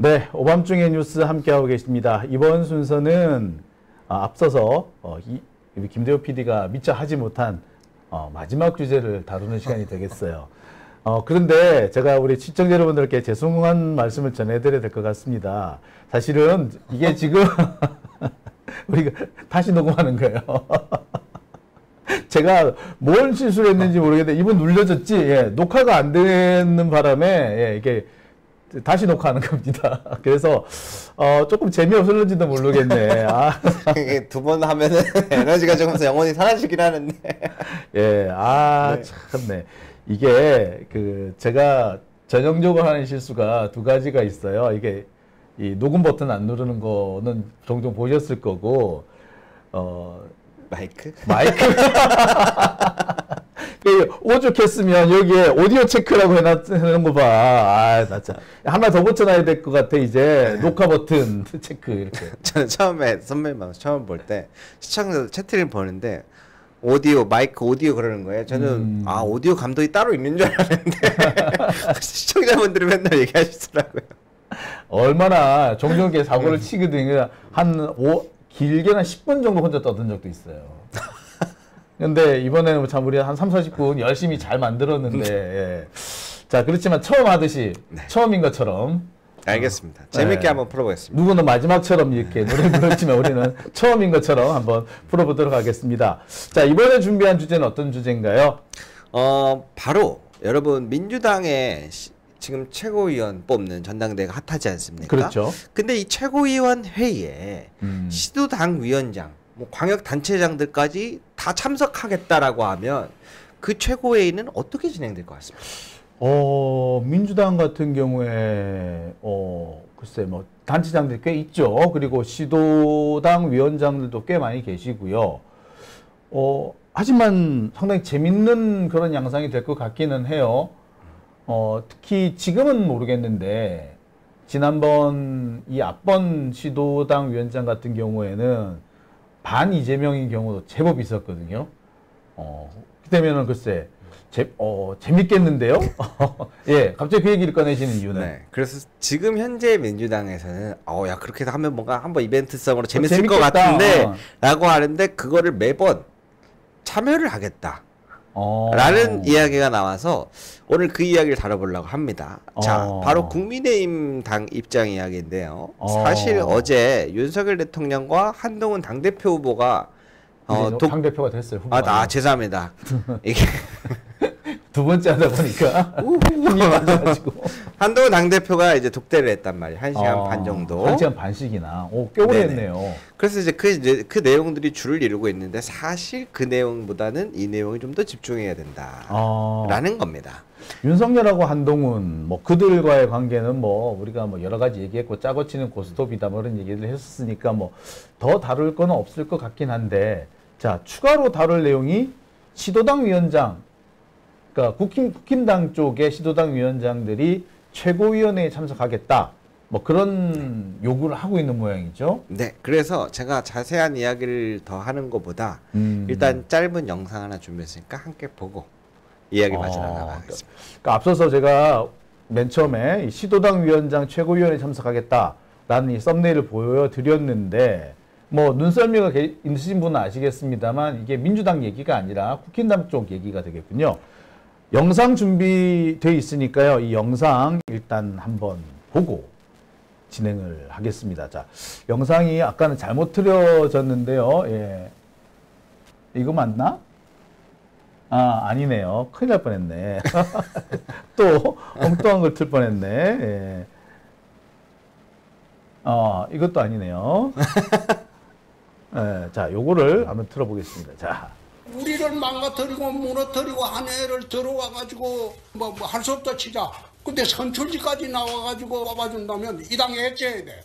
네, 오밤중의 뉴스 함께하고 계십니다. 이번 순서는 앞서서 김대호 PD가 미처 하지 못한 마지막 주제를 다루는 시간이 되겠어요. 그런데 제가 우리 시청자 여러분들께 죄송한 말씀을 전해드려야 될 것 같습니다. 사실은 이게 지금 우리가 다시 녹음하는 거예요. 제가 뭔 실수를 했는지 모르겠는데 이번 눌려졌지. 예, 녹화가 안 되는 바람에 예, 이게 다시 녹화하는 겁니다. 그래서 조금 재미없을는지도 모르겠네. 두 번 하면은 에너지가 조금서 영원히 사라지긴 하는데. 예, 네. 참네. 이게 제가 전형적으로 하는 실수가 두 가지가 있어요. 이게 이 녹음 버튼 안 누르는 거는 종종 보셨을 거고, 마이크? 오죽했으면 여기에 오디오 체크라고 해놓은 거 봐. 나 참. 하나 더 붙여놔야 될 것 같아, 이제. 녹화 버튼 체크, 이렇게. 저는 처음에 선배님 처음 볼 때 시청자 채팅을 보는데 오디오, 마이크, 오디오 그러는 거예요. 저는 오디오 감독이 따로 있는 줄 알았는데 시청자분들이 맨날 얘기하시더라고요. 얼마나 종종 이렇게 사고를 치거든요. 길게는 10분 정도 혼자 떠든 적도 있어요. 근데 이번에는 참 우리 한 3, 40분 열심히 잘 만들었는데 예. 자, 그렇지만 처음 하듯이 처음인 것처럼 알겠습니다. 재밌게 한번 풀어보겠습니다. 누구는 마지막처럼 이렇게 노래 부르지만 우리는 처음인 것처럼 한번 풀어보도록 하겠습니다. 자, 이번에 준비한 주제는 어떤 주제인가요? 바로 여러분 민주당의 지금 최고위원 뽑는 전당대회가 핫하지 않습니까? 그렇죠. 근데 이 최고위원 회의에 시도당 위원장, 광역단체장들까지 다 참석하겠다라고 하면 그 최고회의는 어떻게 진행될 것 같습니다? 민주당 같은 경우에 글쎄 뭐 단체장들이 꽤 있죠. 그리고 시도당 위원장들도 꽤 많이 계시고요. 하지만 상당히 재밌는 그런 양상이 될 것 같기는 해요. 특히 지금은 모르겠는데 지난번 이 앞번 시도당 위원장 같은 경우에는 반 이재명인 경우도 제법 있었거든요. 그때면은 글쎄 재밌겠는데요? 예, 갑자기 그 얘기를 꺼내시는 이유는? 네, 그래서 지금 현재 민주당에서는 야 그렇게 하면 뭔가 한번 이벤트성으로 재밌을 것 같은데 라고 하는데 그거를 매번 참여를 하겠다 라는 이야기가 나와서 오늘 그 이야기를 다뤄보려고 합니다. 자, 바로 국민의힘 당 입장 이야기인데요. 사실 어제 윤석열 대통령과 한동훈 당대표 후보가 당대표가 됐어요. 후보가. 죄송합니다. 이게 두 번째 하다 보니까 힘이 빠져가지고 한동훈 당대표가 이제 독대를 했단 말이에요. 1시간 반 정도. 1시간 반씩이나. 꽤 오래 했네요. 그래서 이제 그 내용들이 줄을 이루고 있는데 사실 그 내용보다는 이 내용이 좀 더 집중해야 된다라는 겁니다. 윤석열하고 한동훈 그들과의 관계는 우리가 여러 가지 얘기했고 짜고 치는 고스톱이다 그런 얘기를 했었으니까 더 다룰 건 없을 것 같긴 한데, 자, 추가로 다룰 내용이 시도당 위원장, 그러니까 국힘당 쪽의 시도당 위원장들이 최고위원회에 참석하겠다. 그런 요구를 하고 있는 모양이죠. 네, 그래서 제가 자세한 이야기를 더 하는 것보다 일단 짧은 영상 하나 준비했으니까 함께 보고 이야기 마저 나가겠습니다. 그러니까 앞서서 제가 맨 처음에 이 시도당 위원장 최고위원회에 참석하겠다라는 이 썸네일을 보여드렸는데 눈썰미가 있으신 분은 아시겠습니다만 이게 민주당 얘기가 아니라 국힘당 쪽 얘기가 되겠군요. 영상 준비되어 있으니까요. 이 영상 일단 한번 보고 진행을 하겠습니다. 자, 영상이 아까는 잘못 틀어졌는데요. 예. 이거 맞나? 아니네요. 큰일 날 뻔했네. 또 엉뚱한 걸 틀 뻔했네. 예. 이것도 아니네요. 예, 자, 요거를 한번 틀어보겠습니다. 자. 우리를 망가뜨리고 무너뜨리고 한 해를 들어와가지고 할 수 없다 치자. 근데 선출직까지 나와가지고 뽑아준다면 이 당에 해줘야 돼.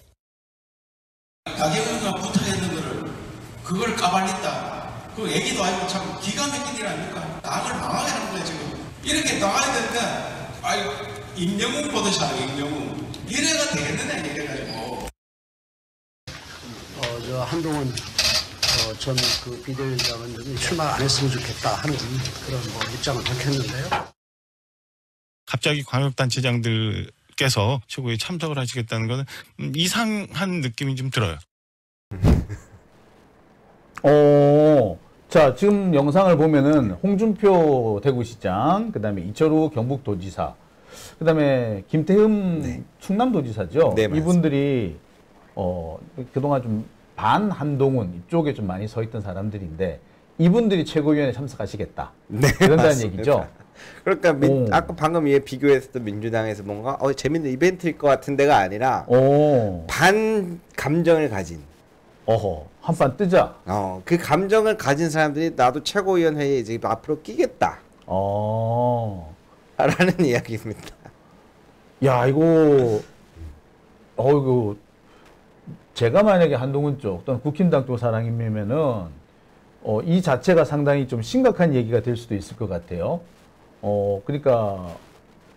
가계부가 부탁했는 거를 그걸 까발린다. 그 얘기도 아니고 참 기가 막힌 일 아닙니까? 당을 망하게 하는 거야 지금. 이렇게 당하게 되면 임영웅 보듯이 하는 임영웅. 이래가 되겠느냐 이래가지고. 한동훈 전 비대위원장은 출마 안 했으면 좋겠다 하는 그런 입장을 밝혔는데요. 갑자기 광역단체장들 께서 최고위에 참석을 하시겠다는 것은 이상한 느낌이 좀 들어요. 자, 지금 영상을 보면은 홍준표 대구시장, 그다음에 이철우 경북도지사, 그다음에 김태흠 충남도지사죠. 네, 맞습니다. 이분들이 그동안 좀 반한동훈 이쪽에 좀 많이 서 있던 사람들인데 이분들이 최고위원회 참석하시겠다. 네, 그런다는 맞습니다. 얘기죠. 그러니까 아까 방금 얘 비교했었던 민주당에서 뭔가 재밌는 이벤트일 것 같은 데가 아니라 반 감정을 가진 한판 뜨자. 그 감정을 가진 사람들이 나도 최고위원회에 이제 앞으로 끼겠다. 라는 이야기입니다. 야, 이거 제가 만약에 한동훈 쪽 또는 국힘당 쪽 사람이면은 이 자체가 상당히 좀 심각한 얘기가 될 수도 있을 것 같아요. 그러니까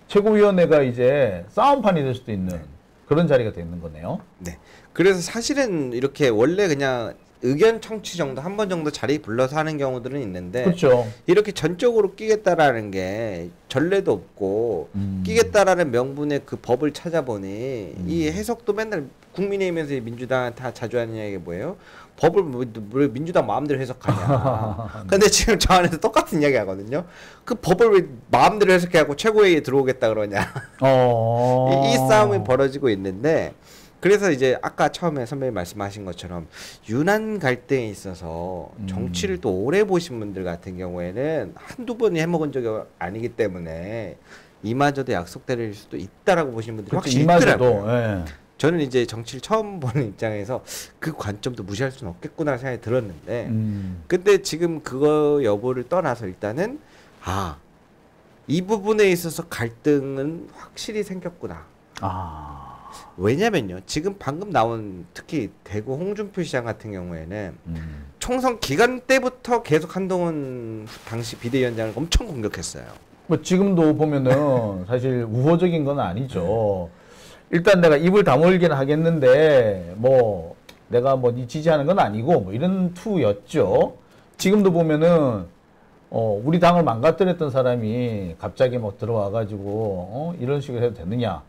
최고위원회가 이제 싸움판이 될 수도 있는 그런 자리가 되는 거네요. 네. 그래서 사실은 이렇게 원래 그냥 의견 청취 정도 한 번 정도 자리 불러서 하는 경우들은 있는데 그렇죠. 이렇게 전적으로 끼겠다라는 게 전례도 없고 끼겠다라는 명분의 그 법을 찾아보니 이 해석도 맨날 국민의힘에서 민주당 다 자주 하는 이야기가 뭐예요? 법을 왜 민주당 마음대로 해석하냐. 근데 지금 저 안에서 똑같은 이야기 하거든요. 그 법을 왜 마음대로 해석해갖고 최고회의에 들어오겠다 그러냐. 이 싸움이 벌어지고 있는데 그래서 이제 아까 처음에 선배님 말씀하신 것처럼 유난 갈등에 있어서 정치를 또 오래 보신 분들 같은 경우에는 한두 번이 해먹은 적이 아니기 때문에 이마저도 약속될 수도 있다라고 보시는 분들이 확실히 있더라고요. 예. 저는 이제 정치를 처음 보는 입장에서 그 관점도 무시할 수는 없겠구나 생각이 들었는데 근데 지금 그거 여부를 떠나서 일단은 이 부분에 있어서 갈등은 확실히 생겼구나. 왜냐면요. 지금 방금 나온 특히 대구 홍준표 시장 같은 경우에는 총선 기간 때부터 계속 한동훈 당시 비대위원장을 엄청 공격했어요. 뭐 지금도 보면은 사실 우호적인 건 아니죠. 일단 내가 입을 다물기는 하겠는데 뭐 내가 뭐 니 지지하는 건 아니고 뭐 이런 투였죠. 지금도 보면은 우리 당을 망가뜨렸던 사람이 갑자기 뭐 들어와가지고 이런 식으로 해도 되느냐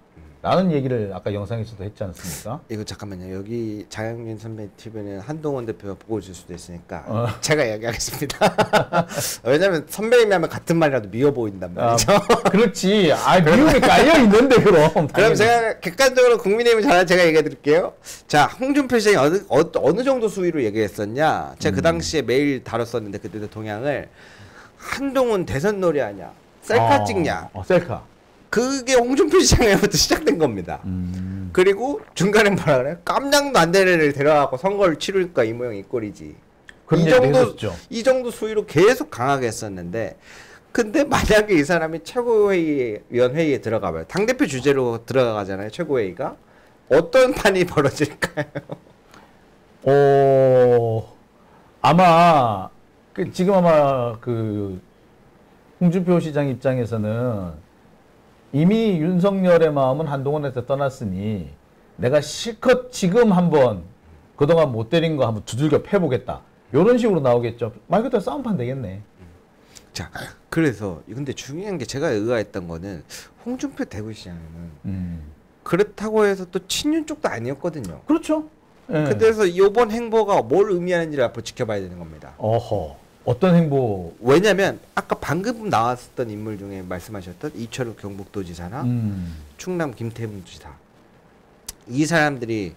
라는 얘기를 아까 영상에서도 했지 않습니까? 이거 잠깐만요. 여기 장영진 선배 TV는 한동훈 대표가 보고 있을 수도 있으니까 제가 얘기하겠습니다. 왜냐면 선배님이 하면 같은 말이라도 미워 보인단 말이죠. 그렇지. 미움이 깔려 있는데 그럼. 그럼 제가 객관적으로 국민의힘을 잘하는 제가 얘기해 드릴게요. 자, 홍준표 시장이 어느 정도 수위로 얘기했었냐. 제가 그 당시에 매일 다뤘었는데 그때도 동향을 한동훈 대선 놀이하냐. 셀카 찍냐. 셀카. 그게 홍준표 시장에부터 시작된 겁니다. 그리고 중간에 뭐라 그래요? 깜냥도 안 되는 애를 데려가고 선거를 치르니까 이 모양 이 꼴이지. 이 정도 수위로 계속 강하게 했었는데 근데 만약에 이 사람이 최고위원회의에 들어가면 당대표 주제로 들어가잖아요. 최고회의가. 어떤 판이 벌어질까요? 아마 지금 아마 그 홍준표 시장 입장에서는 이미 윤석열의 마음은 한동훈한테 떠났으니 내가 실컷 지금 한번 그동안 못 때린 거 한번 두들겨 패보겠다. 이런 식으로 나오겠죠. 말 그대로 싸움판 되겠네. 자, 그래서 근데 중요한 게 제가 의아했던 거는 홍준표 대구시장은 그렇다고 해서 또 친윤 쪽도 아니었거든요. 그렇죠. 예. 그래서 이번 행보가 뭘 의미하는지를 앞으로 지켜봐야 되는 겁니다. 어떤 행보? 왜냐면 아까 방금 나왔었던 인물 중에 말씀하셨던 이철우 경북도지사나 충남 김태흠 지사 이 사람들이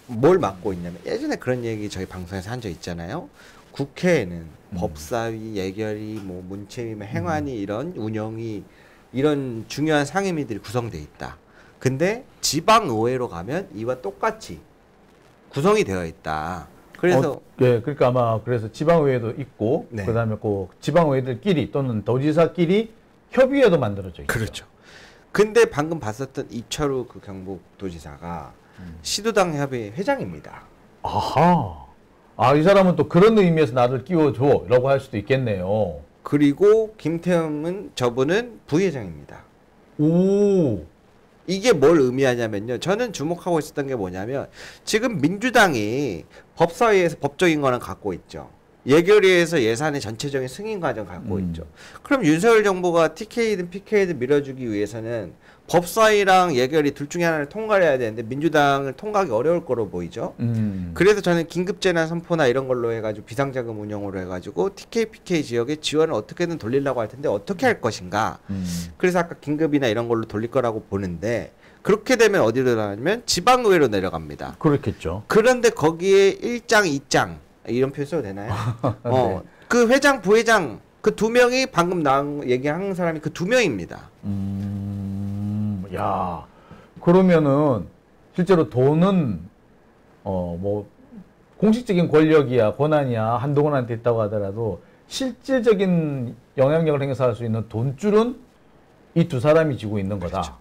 뭘 맡고 있냐면 예전에 그런 얘기 저희 방송에서 한 적 있잖아요. 국회에는 법사위, 예결위, 뭐 문체위, 행안위 이런 운영이 이런 중요한 상임위들이 구성돼 있다. 근데 지방의회로 가면 이와 똑같이 구성이 되어 있다. 그래서 그러니까 아마 그래서 지방의회도 있고 그다음에 꼭 지방의회들끼리 또는 도지사끼리 협의회도 만들어져 있죠. 그렇죠. 근데 방금 봤었던 이철우 그 경북도지사가 시도당 협의 회장입니다. 이 사람은 또 그런 의미에서 나를 끼워줘라고 할 수도 있겠네요. 그리고 김태흠은 저분은 부회장입니다. 이게 뭘 의미하냐면요. 저는 주목하고 있었던 게 뭐냐면 지금 민주당이 법사위에서 법적인 거는 갖고 있죠. 예결위에서 예산의 전체적인 승인 과정 갖고 있죠. 그럼 윤석열 정부가 TK든 PK든 밀어주기 위해서는 법사위랑 예결위 둘 중에 하나를 통과를 해야 되는데 민주당을 통과하기 어려울 거로 보이죠. 그래서 저는 긴급재난 선포나 이런 걸로 해가지고 비상자금 운영으로 해가지고 TK, PK 지역에 지원을 어떻게든 돌리려고 할 텐데 어떻게 할 것인가. 그래서 아까 긴급이나 이런 걸로 돌릴 거라고 보는데 그렇게 되면 어디로 나가냐면 지방의회로 내려갑니다. 그렇겠죠. 그런데 거기에 1장, 2장 이런 표현 써도 되나요? 네. 그 회장, 부회장 그 두 명이 방금 얘기한 사람이 그 두 명입니다. 야, 그러면은 실제로 돈은 뭐 공식적인 권력이야 권한이야 한동훈한테 있다고 하더라도 실질적인 영향력을 행사할 수 있는 돈줄은 이 두 사람이 쥐고 있는 거다. 그렇죠.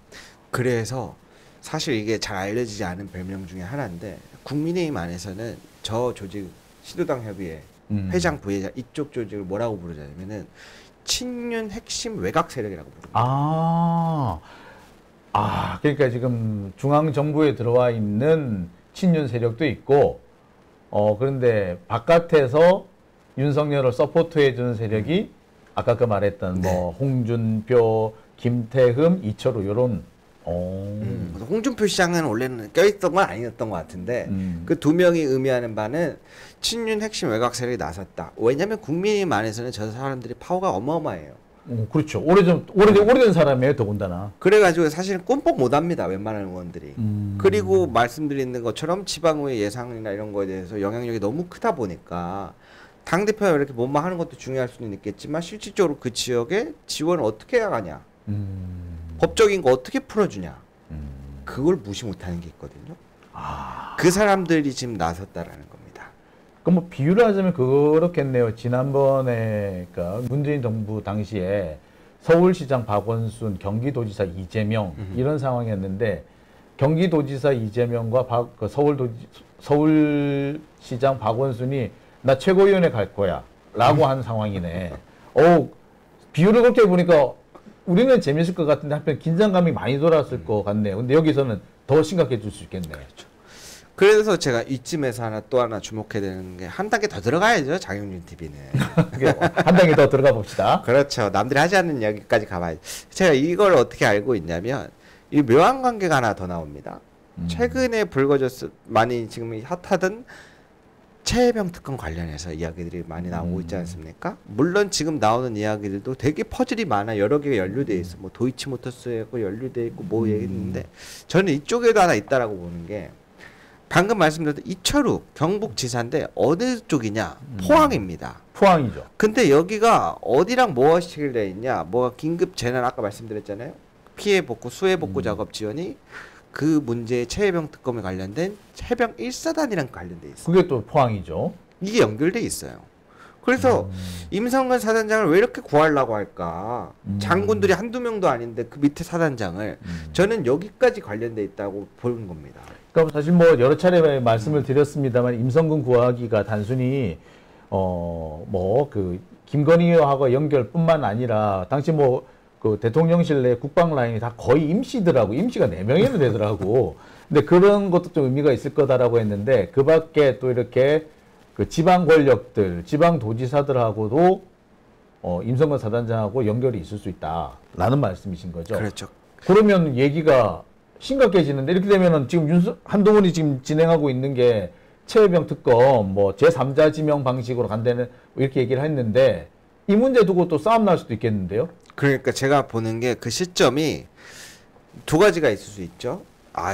그래서 사실 이게 잘 알려지지 않은 별명 중에 하나인데 국민의힘 안에서는 저 조직 시도당 협의회 회장, 부회장 이쪽 조직을 뭐라고 부르냐면은 친윤 핵심 외곽 세력이라고 부릅니다. 그러니까 지금 중앙 정부에 들어와 있는 친윤 세력도 있고, 그런데 바깥에서 윤석열을 서포트해 주는 세력이 아까 그 말했던 뭐 홍준표, 김태흠, 이철우 요런. 홍준표 시장은 원래는 껴있던 건 아니었던 것 같은데 그 두 명이 의미하는 바는 친윤 핵심 외곽 세력이 나섰다. 왜냐하면 국민의힘 안에서는 저 사람들이 파워가 어마어마해요. 그렇죠. 오래된 사람이에요, 더군다나. 그래가지고 사실은 꼼뻑 못합니다, 웬만한 의원들이. 그리고 말씀드리는 것처럼 지방의회 예상이나 이런 거에 대해서 영향력이 너무 크다 보니까 당대표가 이렇게 뭐만 하는 것도 중요할 수는 있겠지만 실질적으로 그 지역에 지원을 어떻게 해야 하냐. 법적인 거 어떻게 풀어주냐. 그걸 무시 못하는 게 있거든요. 그 사람들이 지금 나섰다라는 겁니다. 그럼 뭐 비유를 하자면 그렇겠네요. 지난번에 그러니까 문재인 정부 당시에 서울시장 박원순, 경기도지사 이재명 이런 상황이었는데 경기도지사 이재명과 서울시장 박원순이 나 최고위원회 갈 거야 라고 한 상황이네. 비유를 그렇게 보니까 우리는 재밌을 것 같은데 한편 긴장감이 많이 돌았을 것 같네요. 근데 여기서는 더 심각해질 수 있겠네요. 그렇죠. 그래서 제가 이쯤에서 또 하나 주목해야 되는 게 한 단계 더 들어가야죠, 장영준 TV는. 한 단계 더 들어가 봅시다. 그렇죠. 남들이 하지 않는 이야기까지 가봐야죠. 제가 이걸 어떻게 알고 있냐면 이 묘한 관계가 하나 더 나옵니다. 최근에 많이 지금 핫하던 최혜병 특검 관련해서 이야기들이 많이 나오고 있지 않습니까? 물론 지금 나오는 이야기들도 되게 퍼즐이 많아. 여러 개가 연루돼 있어. 뭐 도이치모터스하고 연루돼 있고 뭐 얘기했는데 저는 이쪽에도 하나 있다라고 보는 게 방금 말씀드렸던 이철우 경북지사인데 어느 쪽이냐? 포항입니다. 포항이죠. 근데 여기가 어디랑 뭐가 시킬돼 있냐? 뭐가 긴급 재난 아까 말씀드렸잖아요. 피해 복구, 수해 복구 작업 지원이 그 문제의 최혜병 특검에 관련된 해병 1사단이랑 관련돼 있어요. 그게 또 포항이죠. 이게 연결돼 있어요. 그래서 임성근 사단장을 왜 이렇게 구하려고 할까? 장군들이 한두 명도 아닌데 그 밑에 사단장을 저는 여기까지 관련돼 있다고 보는 겁니다. 그러니까 사실 뭐 여러 차례 말씀을 드렸습니다만 임성근 구하기가 단순히 뭐 그 김건희하고 연결뿐만 아니라 당시 뭐 그 대통령실 내 국방 라인이 다 거의 임시더라고. 임시가 4명이나 되더라고. 근데 그런 것도 좀 의미가 있을 거다라고 했는데 그 밖에 또 이렇게 그 지방 권력들, 지방 도지사들하고도 임성근 사단장하고 연결이 있을 수 있다라는 말씀이신 거죠. 그렇죠. 그러면 얘기가 심각해지는데 이렇게 되면은 지금 한동훈이 지금 진행하고 있는 게 최혜병 특검 뭐 제3자 지명 방식으로 간다는 이렇게 얘기를 했는데 이 문제 두고 또 싸움 날 수도 있겠는데요. 그러니까 제가 보는 게 그 시점이 두 가지가 있을 수 있죠.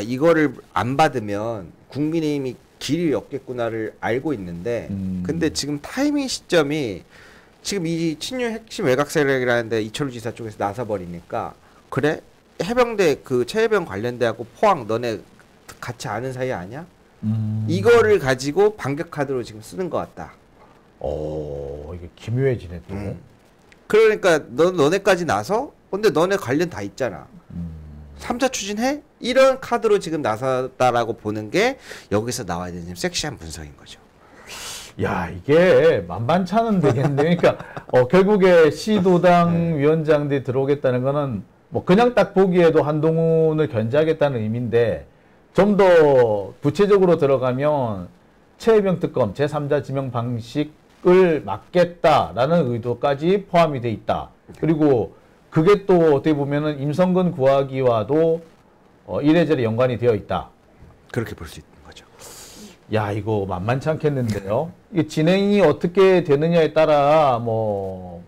이거를 안 받으면 국민의힘이 길이 없겠구나를 알고 있는데 근데 지금 타이밍 시점이 지금 이 친윤 핵심 외곽 세력이라는데 이철우 지사 쪽에서 나서버리니까 그래? 해병대 그 최해병 관련돼하고 포항 너네 같이 아는 사이 아니야? 이거를 가지고 반격 카드로 지금 쓰는 것 같다. 이게 기묘해지네 또. 그러니까 너네까지 나서 근데 너네 관련 다 있잖아. 3자 추진해? 이런 카드로 지금 나섰다라고 보는 게 여기서 나와야 되는 좀 섹시한 분석인 거죠. 야, 이게 만만찮은 되겠네. 그러니까 결국에 시도당 위원장들이 들어오겠다는 거는 뭐 그냥 딱 보기에도 한동훈을 견제하겠다는 의미인데 좀 더 구체적으로 들어가면 최혜병 특검 제3자 지명 방식을 막겠다라는 의도까지 포함이 돼 있다. 그리고 그게 또 어떻게 보면은 임성근 구하기와도 이래저래 연관이 되어 있다. 그렇게 볼 수 있는 거죠. 야, 이거 만만치 않겠는데요. 이게 진행이 어떻게 되느냐에 따라 뭐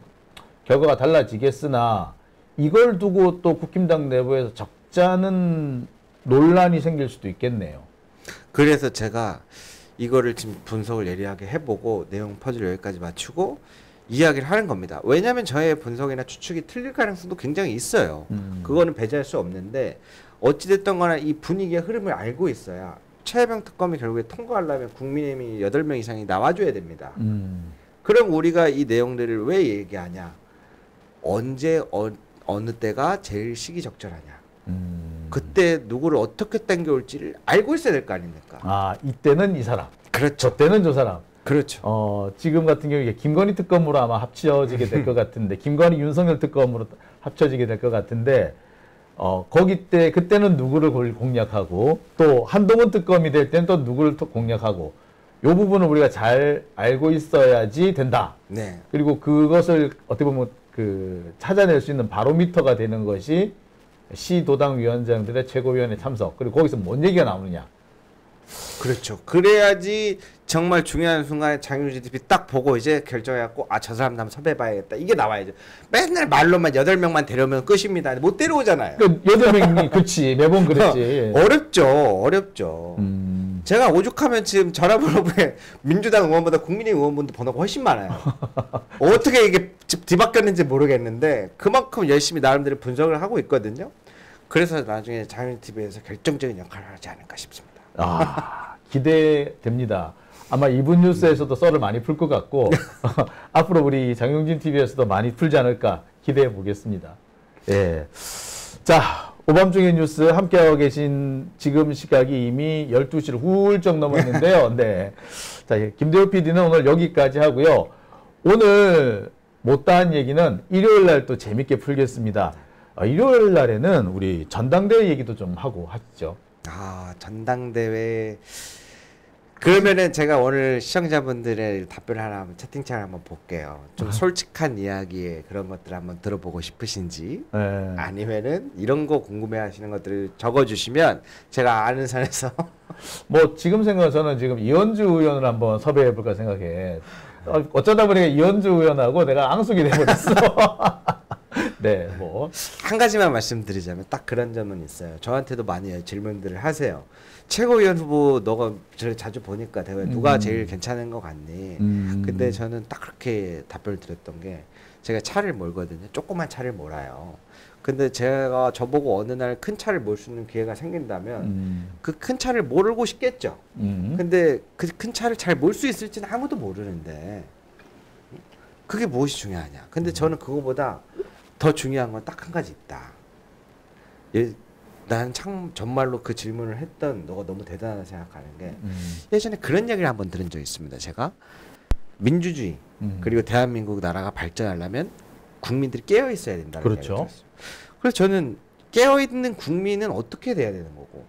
결과가 달라지겠으나 이걸 두고 또 국힘당 내부에서 적잖은 논란이 생길 수도 있겠네요. 그래서 제가 이거를 지금 분석을 예리하게 해보고 내용 퍼즐을 여기까지 맞추고 이야기를 하는 겁니다. 왜냐하면 저의 분석이나 추측이 틀릴 가능성도 굉장히 있어요. 그거는 배제할 수 없는데 어찌됐든 간에 이 분위기의 흐름을 알고 있어야 최혜병 특검이 결국에 통과하려면 국민의힘이 8명 이상이 나와줘야 됩니다. 그럼 우리가 이 내용들을 왜 얘기하냐? 언제 어느 때가 제일 시기적절하냐? 그때 누구를 어떻게 당겨올지를 알고 있어야 될 거 아닙니까? 아, 이때는 이 사람. 그렇죠. 저 때는 저 사람. 그렇죠. 지금 같은 경우에 김건희 특검으로 아마 합쳐지게 될 것 같은데, 김건희 윤석열 특검으로 합쳐지게 될 것 같은데, 그때는 누구를 공략하고, 또 한동훈 특검이 될 때는 또 누구를 또 공략하고, 요 부분을 우리가 잘 알고 있어야지 된다. 네. 그리고 그것을 어떻게 보면 찾아낼 수 있는 바로미터가 되는 것이 시도당 위원장들의 최고위원회 참석, 그리고 거기서 뭔 얘기가 나오느냐. 그렇죠. 그래야지 정말 중요한 순간에 장윤진 TV딱 보고 이제 결정해갖고 아, 저 사람 한번 섭외해봐야겠다. 이게 나와야죠. 맨날 말로만 8명만 데려오면 끝입니다. 못 데려오잖아요. 8명이, 그렇지. 매번 그랬지. 어렵죠. 제가 오죽하면 지금 전화번호부에 민주당 의원보다 국민의힘 의원분들 번호가 훨씬 많아요. 어떻게 이게 뒤바뀌었는지 모르겠는데 그만큼 열심히 나름대로 분석을 하고 있거든요. 그래서 나중에 장윤진 TV에서 결정적인 역할을 하지 않을까 싶습니다. 기대됩니다. 아마 이분 뉴스에서도 썰을 많이 풀 것 같고 앞으로 우리 장용진 TV에서도 많이 풀지 않을까 기대해 보겠습니다. 예. 자, 오밤중의 뉴스 함께하고 계신 지금 시각이 이미 12시를 훌쩍 넘었는데요. 네. 자, 김대호 PD는 오늘 여기까지 하고요. 오늘 못다한 얘기는 일요일 날 또 재밌게 풀겠습니다. 일요일 날에는 우리 전당대회 얘기도 좀 하고 하시죠. 전당대회. 그러면은 제가 오늘 시청자분들의 답변을 하나 한번 채팅창을 한번 볼게요. 좀 솔직한 이야기에 그런 것들 한번 들어보고 싶으신지, 아니면은 이런 거 궁금해하시는 것들을 적어주시면 제가 아는 선에서 뭐 지금 생각해서는 지금 이현주 의원을 한번 섭외해볼까 생각해. 어쩌다 보니까 이현주 의원하고 내가 앙숙이 돼버렸어. 네, 뭐 한 가지만 말씀드리자면 딱 그런 점은 있어요. 저한테도 많이 질문들을 하세요. 최고위원 후보 너가 자주 보니까 대회 누가 제일 괜찮은 것 같니? 근데 저는 딱 그렇게 답변을 드렸던 게 제가 차를 몰거든요. 조그만 차를 몰아요. 근데 제가 저보고 어느 날 큰 차를 몰 수 있는 기회가 생긴다면 그 큰 차를 몰고 싶겠죠. 근데 그 큰 차를 잘 몰 수 있을지는 아무도 모르는데 그게 무엇이 중요하냐. 근데 저는 그거보다 더 중요한 건 딱 한 가지 있다. 난 참 정말로 그 질문을 했던 너가 너무 대단하다 생각하는 게 예전에 그런 얘기를 한번 들은 적이 있습니다. 제가 민주주의 그리고 대한민국 나라가 발전하려면 국민들이 깨어 있어야 된다는 그렇죠. 얘기를 들었어요. 그래서 저는 깨어 있는 국민은 어떻게 돼야 되는 거고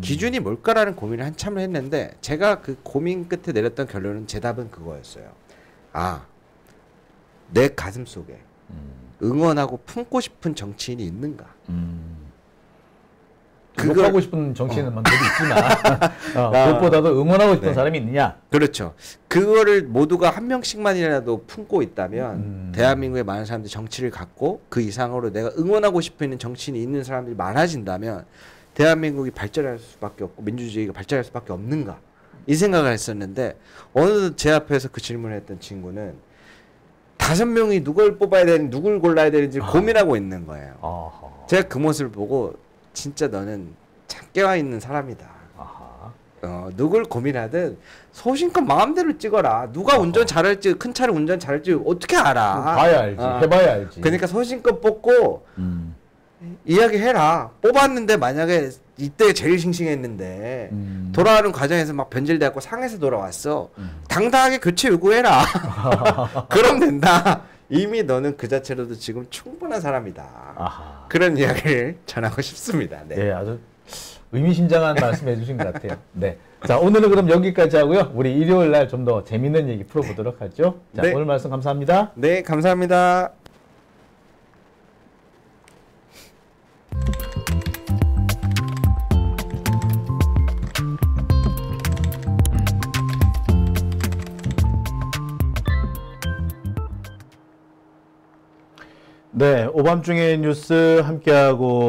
기준이 뭘까라는 고민을 한참을 했는데 제가 그 고민 끝에 내렸던 결론은 제 답은 그거였어요. 내 가슴 속에 응원하고 품고 싶은 정치인이 있는가? 그거 하고 싶은 정치인은 많도 있지만 그것보다도 응원하고 싶은 사람이 있느냐? 그렇죠. 그거를 모두가 한 명씩만이라도 품고 있다면 대한민국의 많은 사람들이 정치를 갖고 그 이상으로 내가 응원하고 싶은 정치인이 있는 사람들이 많아진다면 대한민국이 발전할 수밖에 없고 민주주의가 발전할 수밖에 없는가? 이 생각을 했었는데 어느덧 제 앞에서 그 질문을 했던 친구는 5명이 누굴 뽑아야 되는지 누굴 골라야 되는지 고민하고 있는 거예요. 제가 그 모습을 보고 진짜 너는 참 깨어있는 사람이다. 누굴 고민하든 소신껏 마음대로 찍어라. 누가 운전 잘할지 큰 차를 운전 잘할지 어떻게 알아. 봐야 알지. 해봐야 알지. 그러니까 소신껏 뽑고 이야기해라. 뽑았는데 만약에 이때 제일 싱싱했는데 돌아가는 과정에서 막 변질돼갖고 상해서 돌아왔어. 당당하게 교체 요구해라. 그럼 된다. 이미 너는 그 자체로도 지금 충분한 사람이다. 그런 이야기를 전하고 싶습니다. 네, 아주 의미심장한 말씀해 주신 것 같아요. 네. 자, 오늘은 그럼 여기까지 하고요. 우리 일요일 날 좀 더 재밌는 얘기 풀어보도록 하죠. 자, 오늘 말씀 감사합니다. 네, 감사합니다. 네, 오밤중의 뉴스 함께하고